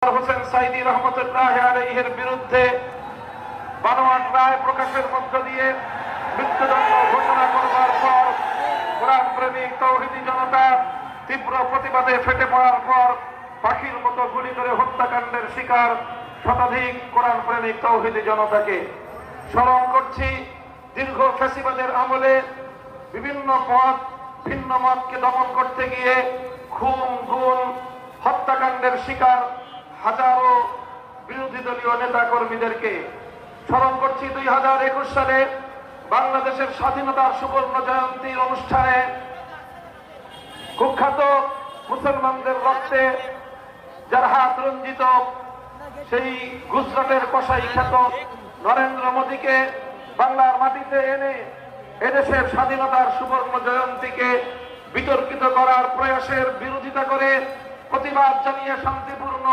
হোসেন সাইদি রহমতুল্লাহ আলাইহির বিরুদ্ধে বানোয়াট রায় প্রকাশের মধ্য দিয়ে মৃত্যুদণ্ড ঘোষণা করবার পর কোরআন প্রেমিক তৌহিদি জনতা তীব্র প্রতিবাদে ফেটে পড়ার পর পাখির মতো গুলি করে হত্যাকাণ্ডের শিকার শতাধিক কোরআন প্রেমিক তৌহিদি জনতাকে স্মরণ করছি। দীর্ঘ ফ্যাসিবাদের আমলে বিভিন্ন পথ ভিন্ন মতকে দমন করতে গিয়ে খুন গুম হত্যাকাণ্ডের শিকার হাজারো বিরোধী দলীয় নেতা কর্মীদেরকে স্মরণ করছি। 2021 সালে বাংলাদেশের স্বাধীনতার সুবর্ণ জয়ন্তীর অনুষ্ঠানে কুখ্যাত মুসলমানদের রক্তে যার হাত রঞ্জিত সেই গুজরাটের কসাই খ্যাত নরেন্দ্র মোদীকে বাংলার মাটিতে এনে এদেশের স্বাধীনতার সুবর্ণ জয়ন্তীকে বিতর্কিত করার প্রয়াসের বিরোধিতা করে প্রতিবাদ জানিয়ে শান্তিপূর্ণ